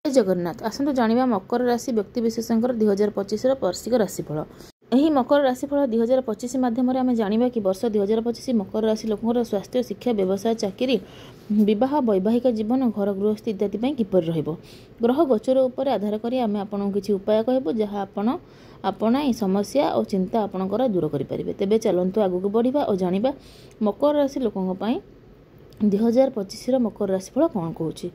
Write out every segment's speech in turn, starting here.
जय जगन्नाथ। आसतु जानिबा मकर राशि व्यक्तिविशेषकर 2025 वार्षिक राशिफल। यही मकर राशिफल 2025 माध्यम आम जाना कि वर्ष 2025 मकर राशि लोक स्वास्थ्य, शिक्षा, व्यवसाय, चाकरी, विवाह, वैवाहिक जीवन, घर गृहस्थी इत्यादि किपर रहिबो। ग्रह गोचर उपर आधार करी आमे आपन किछि उपाय कहबो जहाँ आपण समस्या और चिंता आपणकर दूर करें। तेबे चलंतु आगु बढ़िबा और जानिबा मकर राशि लोकंक पई 2025 मकर राशिफल कौन कहूँ।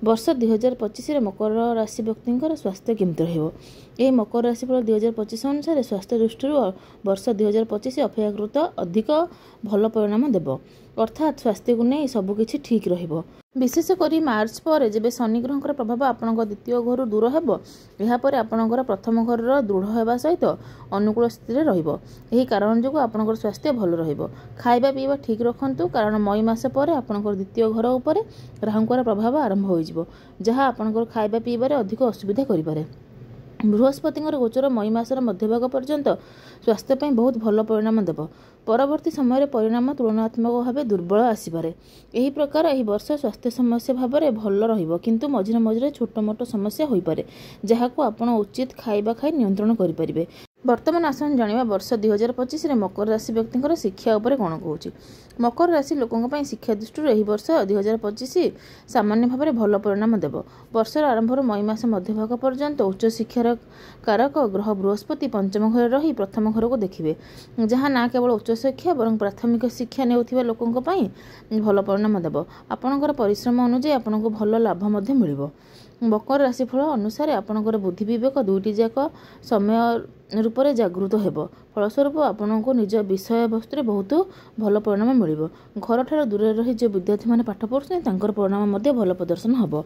वर्ष 2025 मकर राशि व्यक्ति स्वास्थ्य केमती रहिबो। यह मकर राशिफल 2025 अनुसार स्वास्थ्य दृष्टि वर्ष 2025 अपेक्षाकृत अधिक भल परिणाम देव, अर्थात स्वास्थ्य को नहीं सबकि ठीक रहिबो। विशेषकर मार्च पर जब शनि ग्रह प्रभाव आपण द्वितीय घर दूर होब, यापर आपणकर प्रथम घर दृढ़ होगा सहित अनुकूल स्थिति रहिबो। यही कारण जो आपणकर स्वास्थ्य भल रहिबो। खाइबा पीवा ठीक रखंतु, कारण मई मास पर आपणकर द्वितीय घर उपर राहुंकर प्रभाव आरंभ हो जहाँ आपणकर खाइबा पीबार अधिक असुविधा करिपारे। बृहस्पति गोचर मई मासर मध्यभाग पर्यंत स्वास्थ्य बहुत भल परिणाम देव। परवर्ती समय परिणाम तुलनात्मक भाव दुर्बल आसपे। यही प्रकार यह वर्ष स्वास्थ्य समस्या भाव में भल रहिबो, किंतु मझिरे मझिरे छोट मोट समस्या हो पारे, जहाँ को आपण उचित खाइबा खाई नियंत्रण करें। वर्तमान आसन जानिबा वर्ष 2025 मकर राशि व्यक्ति शिक्षा उपर कौन कहूँ। मकर राशि लोकों शिक्षा दृष्टि यह वर्ष 2025 सामान्य भाव में भल परिणाम देव। वर्षर आरंभ मई मास मध्यभाग पर्यंत उच्च शिक्षार कारक ग्रह बृहस्पति पंचम घर रही प्रथम घर को देखिए, जहाँ ना केवल उच्च शिक्षा बरं प्राथमिक शिक्षा नेउथिबा लोकों भल परिणाम देव। आपणकर परिश्रम अनुଯାयी आपको भल लाभ मिलिबो। मकर राशिफल अनुसार आपणकर बुद्धि विवेक दुईटी जाक समय रूप से जागृत होब। फलस्वरूप आपण को निज विषय वस्तु बहुत भल परिणाम मिलिबो। घर ठार दूर रही जो विद्यार्थी मैंने पाठ पढ़ुछन तांकर परिणाम भल प्रदर्शन हम।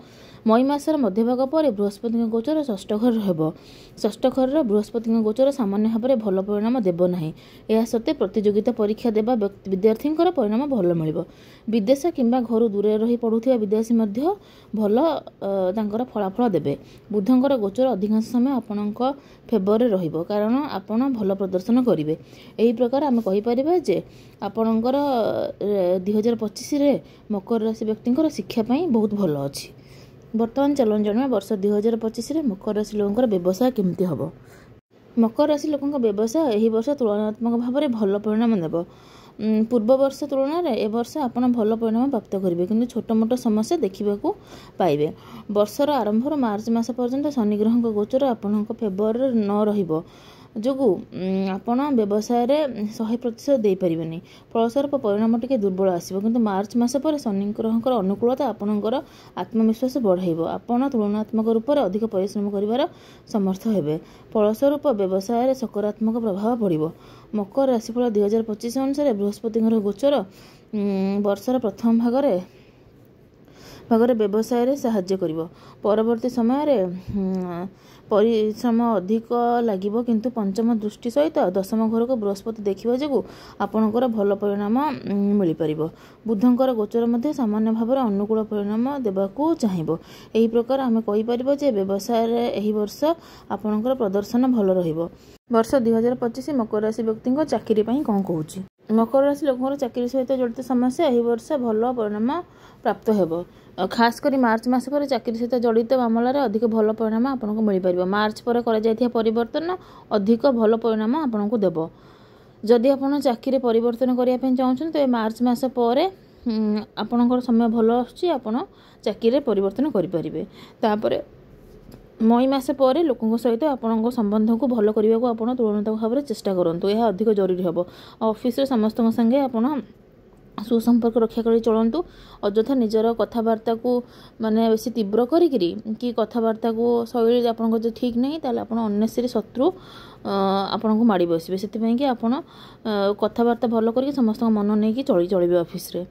मई मासर मध्यभाग पर बृहस्पति गोचर षष्ठ घर रहिबो। षष्ठ घर बृहस्पति गोचर सामान्य भाव में भल परिणाम देव नाही। यह सत्वे प्रतियोगिता परीक्षा देवा विद्यार्थी परिणाम भल मिलिबो। विदेश किंबा घर दूर रही पढ़ुथिबा विद्यार्थी मध्य भल तांकर फलाफल देबे। बुधंकर गोचर अधिकांश समय आपणक फेवर रहिबो, कारण आपण भल प्रदर्शन करिवे। एही प्रकार आमे कहि परिबा जे आपणकर 2025 मकर राशि व्यक्ति शिक्षा पई बहुत भल अछि। वर्तमान चलन जानिबा वर्ष 2025 मकर राशि लोकंकर व्यवसाय केमती हबो। मकर राशि लोकंक व्यवसाय एही वर्ष तुलनात्मक भाव में भल परिणाम देव। पूर्व वर्ष तुलन में ए वर्ष आप भल परिणाम प्राप्त करेंगे, किंतु छोट मोट समस्या देखा पाइबे। वर्षर आरंभ मार्च मास पर्यंत शनि ग्रह गोचर आपण फेवर न रहिबो जोगु आपण व्यवसाय 100% दे परिबेनी। फलस्वरूप परिणाम टिके दुर्बल आसिबो, किंतु मार्च मास पर शनि ग्रहकर अनुकूलता आपणकर आत्मविश्वास बढ़ाइबो। आपण तुलनात्मक रूप से अधिक परिश्रम करिवार समर्थ हेबे। फलस्वरूप व्यवसाय सकारात्मक प्रभाव पड़िबो। मकर राशिफल 2025 अनुसार बृहस्पति गोचर वर्षर प्रथम भागरे व्यवसाय साहाय्य करिबो। परवर्ती समय परिश्रम अधिक लागिबो, किंतु पंचम दृष्टि सहित दशम घर को बृहस्पति देखिबा जोगु आपणकर भल परिणाम मिल पारिबो। बुधंकर गोचर मध्ये सामान्य भाव में अनुकूल परिणाम देबाकू चाहिबो। एही प्रकार आमे कहि परिबो जे व्यवसाय एही वर्ष आपणकर प्रदर्शन भल रहिबो। वर्ष 2025 मकर राशि व्यक्ति चाकरी पई कौन कहूँ। मकर राशि लोक चाकरी सहित जड़ित समस्या एही वर्ष भल परिणाम प्राप्त हेबो। खास करी मार्च मास पर चाकरी सहित जड़ित मामलार अधिक भल परिणाम आपको मिल पार। मार्च पर परिवर्तन अधिक भल परिणाम आपको देव। जदि आप चाकरी परिवर्तन करने चाहते तो मार्च मास पर आपणकर समय भल आसुची, आपण चाकरी परिवर्तन करें। तापर मई मास पर लोकों सहित आपण संबंध को भल करने को आप तुलनात्मक भाव में चेष्टा करूँ। यह अधिक जरूरी हम। ऑफिस समस्त संगे आप सुसंपर्क रक्षा कर चलतु। अଯଥା निजर कथबार्ता को माने बेसी तीव्र करी कि कथबार्ता को शैली आपन जो ठीक नहीं ताले आपन अननेसेसरी शत्रु आपन को माड़ी बसिबे। सेति कि आपन कथबार्ता भल करी समस्त मन नहीं कि चलिबे ऑफिस रे।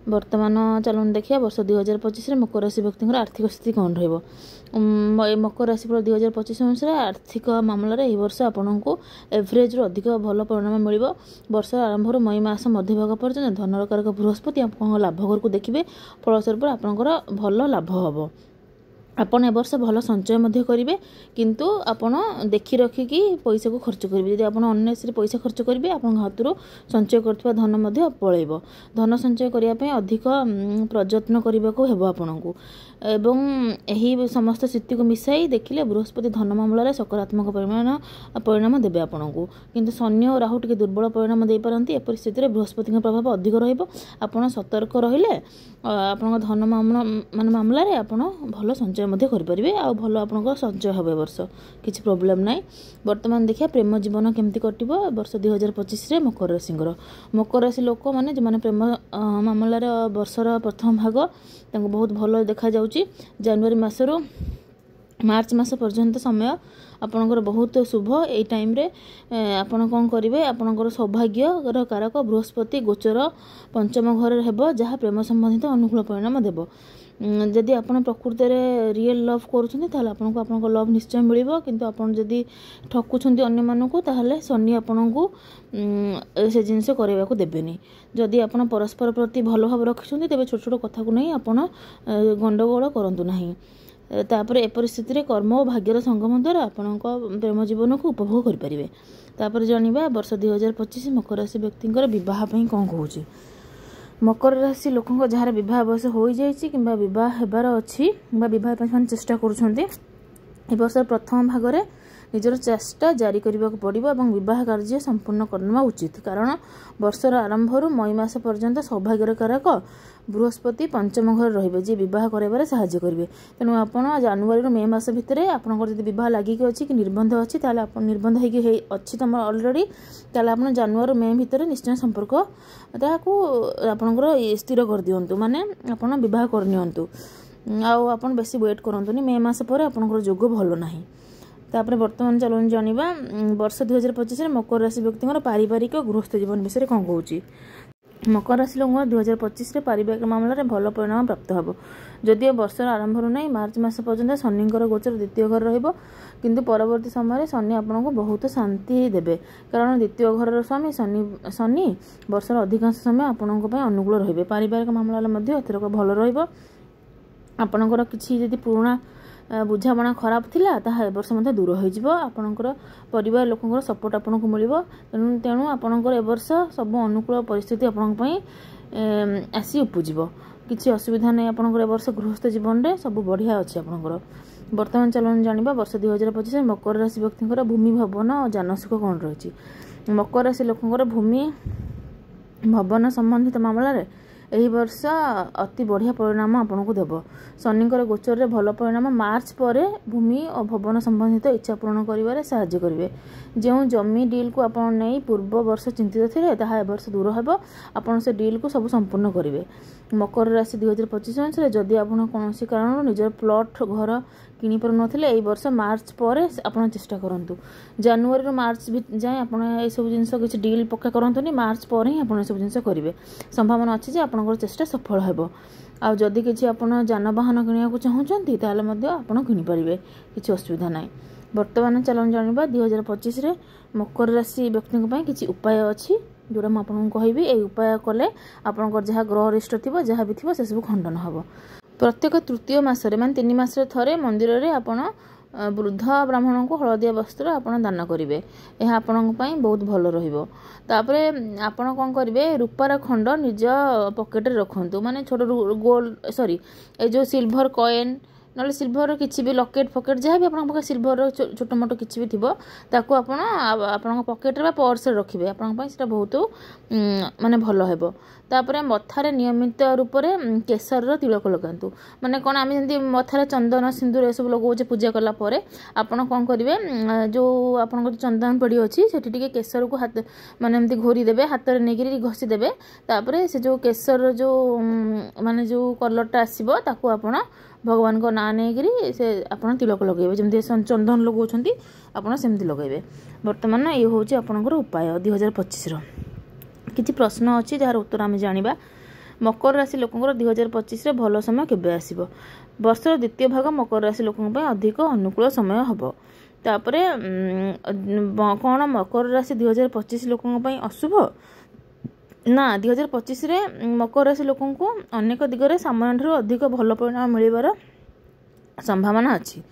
वर्तमान चलन देखिए वर्ष 2025 मकर राशि व्यक्ति आर्थिक स्थिति कौन रहिबो। मकर राशि 2025 अनुसार आर्थिक मामला रे वर्ष आपन को एवरेज अधिक भल परिणाम मिलिबो। वर्ष आरंभ मई मास मध्यभाग पर्यंत धनर कारक बृहस्पति आपन लाभ घर को देखिए। फलस्वरूप आपनकर भल लाभ हम। ଆପଣ ଏ ବର୍ଷ ଭଲ ସଞ୍ଚୟ ମଧ୍ୟ କରିବେ, କିନ୍ତୁ ଆପଣ ଦେଖି ରଖିକି ପଇସାକୁ ଖର୍ଚ୍ଚ କରିବେ। ଯଦି ଆପଣ ଅନ୍ୟସରେ ପଇସା ଖର୍ଚ୍ଚ କରିବେ ଆପଣଙ୍କ ହାତରୁ ସଞ୍ଚୟ କରୁଥିବା ଧନ ମଧ୍ୟ ପଳେଇବ। ଧନ ସଞ୍ଚୟ କରିବା ପାଇଁ ଅଧିକ ପ୍ରଯତ୍ନ କରିବାକୁ ହେବ ଆପଣଙ୍କୁ। ଏବଂ ଏହି ସମସ୍ତ ସ୍ଥିତିକୁ ମିଶାଇ ଦେଖିଲେ ବୃହସ୍ପତି ଧନ ମାମଲାରେ ସକାରାତ୍ମକ ପରିଣାମ ଦେବେ ଆପଣଙ୍କୁ, କିନ୍ତୁ ଶନି ଓ ରାହୁ ଟିକେ ଦୁର୍ବଳ ପରିଣାମ ଦେଇପାରନ୍ତି। ଏପରି ସ୍ଥିତିରେ ବୃହସ୍ପତିଙ୍କ ପ୍ରଭାବ ଅଧିକ ରହିବ। ଆପଣ ସତର୍କ ରହିଲେ ଆପଣଙ୍କ ଧନ ମାମଲାରେ ଆପଣ ଭଲ ସଞ୍ଚୟ ମଧ୍ୟ କରିପାରିବେ, ଆଉ ଭଲ ଆପଣଙ୍କର ସଞ୍ଚୟ ହେବ ଏ ବର୍ଷ, କିଛି ପ୍ରୋବ୍ଲେମ୍ ନାହିଁ। ବର୍ତ୍ତମାନ ଦେଖିବା ପ୍ରେମ ଜୀବନ କେମିତି କଟିବ ଏ ବର୍ଷ 2025ରେ ମକର ରାଶିଙ୍କର। ମକର ରାଶି ଲୋକମାନେ ଯେଉଁମାନେ ପ୍ରେମ ମାମଲାର ବର୍ଷର ପ୍ରଥମ ଭାଗ ତାଙ୍କୁ ବହୁତ ଭଲ ଦେଖାଯାଉଛି। ଜାନୁଆରୀ ମାସରୁ ମାର୍ଚ୍ଚ ମାସ ପର୍ଯ୍ୟନ୍ତ ସମୟ ଆପଣଙ୍କର ବହୁତ ଶୁଭ। ଏଇ ଟାଇମ୍ରେ ଆପଣ କ'ଣ କରିବେ, ଆପଣଙ୍କର ସୌଭାଗ୍ୟର କାରକ ବୃହସ୍ପତି ଗୋଚର ପଞ୍ଚମ ଘରରେ ହେବ, ଯାହା ପ୍ରେମ ସମ୍ବନ୍ଧିତ ଅନୁକୂଳ ପରିଣାମ ଦେବ। ଯଦି ଆପଣ ପ୍ରକୃତରେ ରିଏଲ୍ ଲଭ୍ କରୁଛନ୍ତି ତାହେଲେ ଆପଣଙ୍କୁ ଆପଣଙ୍କ ଲଭ୍ ନିଶ୍ଚୟ ମିଳିବ, କିନ୍ତୁ ଆପଣ ଯଦି ଠକୁଛନ୍ତି ଅନ୍ୟମାନଙ୍କୁ ତାହେଲେ ଶନି ଆପଣଙ୍କୁ ସେ ଜିନିଷ କରିବାକୁ ଦେବେନି। ଯଦି ଆପଣ ପରସ୍ପର ପ୍ରତି ଭଲ ଭାବ ରଖିଛନ୍ତି ତେବେ ଛୋଟ ଛୋଟ କଥାକୁ ନେଇ ଆପଣ ଗଣ୍ଡଗୋଳ କରନ୍ତୁ ନାହିଁ। ତାପରେ ଏପରି ସ୍ଥିତିରେ କର୍ମ ଓ ଭାଗ୍ୟର ସଙ୍ଗମ ଦ୍ୱାରା ଆପଣଙ୍କ ପ୍ରେମ ଜୀବନକୁ ଉପଭୋଗ କରିପାରିବେ। ତାପରେ ଜାଣିବା ବର୍ଷ 2025 ମକର ରାଶି ବ୍ୟକ୍ତିଙ୍କର ବିବାହ ପାଇଁ କ'ଣ କହୁଛି। ମକର ରାଶି ଲୋକଙ୍କ ଯାହାର ବିବାହ ବୟସ ହୋଇଯାଇଛି କିମ୍ବା ବିବାହ ହେବାର ଅଛି ବା ବିବାହ ପାଇଁ ସେମାନେ ଚେଷ୍ଟା କରୁଛନ୍ତି, ଏ ବର୍ଷର ପ୍ରଥମ ଭାଗରେ ନିଜର ଚେଷ୍ଟା ଜାରି କରିବାକୁ ପଡ଼ିବ ଏବଂ ବିବାହ କାର୍ଯ୍ୟ ସମ୍ପୂର୍ଣ୍ଣ କରିବା ଉଚିତ। କାରଣ ବର୍ଷର ଆରମ୍ଭରୁ ମଇ ମାସ ପର୍ଯ୍ୟନ୍ତ ସୌଭାଗ୍ୟର କାରକ ବୃହସ୍ପତି ପଞ୍ଚମ ଘରେ ରହିବେ, ଯିଏ ବିବାହ କରାଇବାରେ ସାହାଯ୍ୟ କରିବେ। ତେଣୁ ଆପଣ ଜାନୁଆରୀରୁ ମେ ମାସ ଭିତରେ ଆପଣଙ୍କର ଯଦି ବିବାହ ଲାଗିକି ଅଛି କି ନିର୍ବନ୍ଧ ଅଛି ତାହେଲେ ଆପଣ ନିର୍ବନ୍ଧ ହେଇକି ଅଛି ତମର ଅଲରେଡ଼ି, ତାହେଲେ ଆପଣ ଜାନୁଆରୀ ମେ ଭିତରେ ନିଶ୍ଚୟ ସମ୍ପର୍କ ତାହାକୁ ଆପଣଙ୍କର ସ୍ଥିର କରିଦିଅନ୍ତୁ, ମାନେ ଆପଣ ବିବାହ କରିନିଅନ୍ତୁ। ଆଉ ଆପଣ ବେଶୀ ୱେଟ୍ କରନ୍ତୁନି, ମେ ମାସ ପରେ ଆପଣଙ୍କର ଯୋଗ ଭଲ ନାହିଁ। ତାପରେ ବର୍ତ୍ତମାନ ଚାଲନ୍ତୁ ଜାଣିବା ବର୍ଷ 2025ରେ ମକର ରାଶି ବ୍ୟକ୍ତିଙ୍କର ପାରିବାରିକ ଗୃହସ୍ଥ ଜୀବନ ବିଷୟରେ କ'ଣ କହୁଛି। ମକର ରାଶି ଲୋକଙ୍କର 2025ରେ ପାରିବାରିକ ମାମଲାରେ ଭଲ ପରିଣାମ ପ୍ରାପ୍ତ ହେବ। ଯଦିଓ ବର୍ଷର ଆରମ୍ଭରୁ ନାହିଁ ମାର୍ଚ୍ଚ ମାସ ପର୍ଯ୍ୟନ୍ତ ଶନିଙ୍କର ଗୋଚର ଦ୍ୱିତୀୟ ଘରେ ରହିବ, କିନ୍ତୁ ପରବର୍ତ୍ତୀ ସମୟରେ ଶନି ଆପଣଙ୍କୁ ବହୁତ ଶାନ୍ତି ଦେବେ, କାରଣ ଦ୍ୱିତୀୟ ଘରର ସ୍ୱାମୀ ଶନି ବର୍ଷର ଅଧିକାଂଶ ସମୟ ଆପଣଙ୍କ ପାଇଁ ଅନୁକୂଳ ରହିବେ। ପାରିବାରିକ ମାମଲାରେ ମଧ୍ୟ ଏଥରକ ଭଲ ରହିବ। ଆପଣଙ୍କର କିଛି ଯଦି ପୁରୁଣା ବୁଝାମଣା ଖରାପ ଥିଲା ତାହା ଏ ବର୍ଷ ମଧ୍ୟ ଦୂର ହୋଇଯିବ। ଆପଣଙ୍କର ପରିବାର ଲୋକଙ୍କର ସପୋର୍ଟ ଆପଣଙ୍କୁ ମିଳିବ। ତେଣୁ ଆପଣଙ୍କର ଏ ବର୍ଷ ସବୁ ଅନୁକୂଳ ପରିସ୍ଥିତି ଆପଣଙ୍କ ପାଇଁ ଆସି ଉପୁଜିବ। କିଛି ଅସୁବିଧା ନାହିଁ ଆପଣଙ୍କର ଏ ବର୍ଷ ଗୃହସ୍ଥ ଜୀବନରେ, ସବୁ ବଢ଼ିଆ ଅଛି ଆପଣଙ୍କର। ବର୍ତ୍ତମାନ ଚାଲନ୍ତୁ ଜାଣିବା ବର୍ଷ 2025ରେ ମକର ରାଶି ବ୍ୟକ୍ତିଙ୍କର ଭୂମି ଭବନ ଓ ମାନସିକ କ'ଣ ରହିଛି। ମକର ରାଶି ଲୋକଙ୍କର ଭୂମି ଭବନ ସମ୍ବନ୍ଧିତ ମାମଲାରେ ଏହି ବର୍ଷ ଅତି ବଢ଼ିଆ ପରିଣାମ ଆପଣଙ୍କୁ ଦେବ। ଶନିଙ୍କର ଗୋଚରରେ ଭଲ ପରିଣାମ ମାର୍ଚ୍ଚ ପରେ ଭୂମି ଓ ଭବନ ସମ୍ବନ୍ଧିତ ଇଚ୍ଛା ପୂରଣ କରିବାରେ ସାହାଯ୍ୟ କରିବେ। ଯେଉଁ ଜମି ଡିଲ୍କୁ ଆପଣ ନେଇ ପୂର୍ବ ବର୍ଷ ଚିନ୍ତିତ ଥିଲେ ତାହା ଏ ବର୍ଷ ଦୂର ହେବ। ଆପଣ ସେ ଡିଲ୍କୁ ସବୁ ସମ୍ପୂର୍ଣ୍ଣ କରିବେ। ମକର ରାଶି 2025 ଅନୁସାରେ ଯଦି ଆପଣ କୌଣସି କାରଣରୁ ନିଜର ପ୍ଲଟ୍ ଘର କିଣିପାରୁନଥିଲେ ଏହି ବର୍ଷ ମାର୍ଚ୍ଚ ପରେ ଆପଣ ଚେଷ୍ଟା କରନ୍ତୁ। ଜାନୁଆରୀରୁ ମାର୍ଚ୍ଚ ଯାଏଁ ଆପଣ ଏସବୁ ଜିନିଷ କିଛି ଡିଲ୍ ପକ୍କା କରନ୍ତୁନି, ମାର୍ଚ୍ଚ ପରେ ହିଁ ଆପଣ ଏସବୁ ଜିନିଷ କରିବେ। ସମ୍ଭାବନା ଅଛି ଯେ ଆପଣଙ୍କର ଚେଷ୍ଟା ସଫଳ ହେବ। ଆଉ ଯଦି କିଛି ଆପଣ ଯାନବାହନ କିଣିବାକୁ ଚାହୁଁଛନ୍ତି ତାହେଲେ ମଧ୍ୟ ଆପଣ କିଣିପାରିବେ, କିଛି ଅସୁବିଧା ନାହିଁ। ବର୍ତ୍ତମାନ ଚାଲନ୍ତୁ ଜାଣିବା 2025ରେ ମକର ରାଶି ବ୍ୟକ୍ତିଙ୍କ ପାଇଁ କିଛି ଉପାୟ ଅଛି ଯେଉଁଟା ମୁଁ ଆପଣଙ୍କୁ କହିବି। ଏହି ଉପାୟ କଲେ ଆପଣଙ୍କର ଯାହା ଗ୍ରହ ରିଷ୍ଟ ଥିବ ଯାହା ବି ଥିବ ସେସବୁ ଖଣ୍ଡନ ହେବ। ପ୍ରତ୍ୟେକ ତୃତୀୟ ମାସରେ ମାନେ 3 ମାସରେ ଥରେ ମନ୍ଦିରରେ ଆପଣ ବୃଦ୍ଧ ବ୍ରାହ୍ମଣଙ୍କୁ ହଳଦିଆ ବସ୍ତ୍ର ଆପଣ ଦାନ କରିବେ। ଏହା ଆପଣଙ୍କ ପାଇଁ ବହୁତ ଭଲ ରହିବ। ତାପରେ ଆପଣ କ'ଣ କରିବେ, ରୂପାର ଖଣ୍ଡ ନିଜ ପକେଟରେ ରଖନ୍ତୁ, ମାନେ ଛୋଟ ଏ ଯେଉଁ ସିଲଭର କଏନ୍ ନହେଲେ ସିଲଭର କିଛି ବି ଲକେଟ୍ ଫକେଟ୍ ଯାହା ବି ଆପଣଙ୍କ ପାଖରେ ସିଲଭରର ଛୋଟ ମୋଟ କିଛି ବି ଥିବ ତାକୁ ଆପଣ ଆପଣଙ୍କ ପକେଟରେ ବା ପର୍ସରେ ରଖିବେ। ଆପଣଙ୍କ ପାଇଁ ସେଇଟା ବହୁତ ମାନେ ଭଲ ହେବ। ତାପରେ ମଥାରେ ନିୟମିତ ରୂପରେ କେଶରର ତିଳକ ଲଗାନ୍ତୁ। ମାନେ କ'ଣ, ଆମେ ଯେମିତି ମଥାରେ ଚନ୍ଦନ ସିନ୍ଦୁର ଏସବୁ ଲଗାଉଛେ ପୂଜା କଲା ପରେ, ଆପଣ କ'ଣ କରିବେ, ଯେଉଁ ଆପଣଙ୍କର ଚନ୍ଦନ ପେଡ଼ି ଅଛି ସେଠି ଟିକେ କେଶରକୁ ମାନେ ଏମିତି ଘୋରି ଦେବେ, ହାତରେ ନେଇକରି ଘଷି ଦେବେ। ତାପରେ ସେ ଯେଉଁ କେଶରର ମାନେ ଯେଉଁ କଲର୍ଟା ଆସିବ ତାକୁ ଆପଣ ଭଗବାନଙ୍କ ନାଁ ନେଇକରି ସେ ଆପଣ ତିଳକ ଲଗାଇବେ, ଯେମିତି ଚନ୍ଦନ ଲଗାଉଛନ୍ତି ଆପଣ ସେମିତି ଲଗାଇବେ। ବର୍ତ୍ତମାନ ଇଏ ହେଉଛି ଆପଣଙ୍କର ଉପାୟ 2025ର। କିଛି ପ୍ରଶ୍ନ ଅଛି ଯାହାର ଉତ୍ତର ଆମେ ଜାଣିବା। ମକର ରାଶି ଲୋକଙ୍କର 2025ରେ ଭଲ ସମୟ କେବେ ଆସିବ। ବର୍ଷର ଦ୍ୱିତୀୟ ଭାଗ ମକର ରାଶି ଲୋକଙ୍କ ପାଇଁ ଅଧିକ ଅନୁକୂଳ ସମୟ ହେବ। ତାପରେ କ'ଣ ମକର ରାଶି 2025 ଲୋକଙ୍କ ପାଇଁ ଅଶୁଭ ନା, 2025ରେ ମକର ରାଶି ଲୋକଙ୍କୁ ଅନେକ ଦିଗରେ ସାମାନ୍ୟଠାରୁ ଅଧିକ ଭଲ ପରିଣାମ ମିଳିବାର संभावना अच्छी।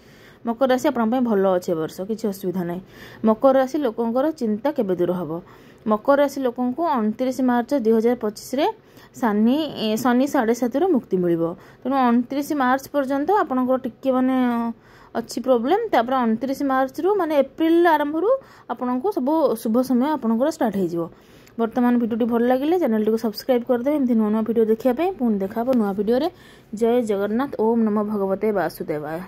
मकर राशि आपण भल अच्छे वर्ष किसी असुविधा ना। मकर राशि लोकंर चिंता केबे दूर हम। मकर राशि लोक 29 मार्च 2025 शनि 7.5 मुक्ति मिल। तेणु 29 मार्च पर्यंत आपंकर टिके माने अच्छी प्रोब्लेम। तापर 29 मार्च रु माने एप्रिल आरंभ रु आपन को सब शुभ समय आपंकर स्टार्ट हो। वर्तमान भिडियो भल लगे चैनल टी सब्सक्राइब करदे। एमती नुआ नुआ भिडियो देखा पुणी देखा नुआ भिडियो। जय जगन्नाथ। ओम नमो भगवते वासुदेवाय।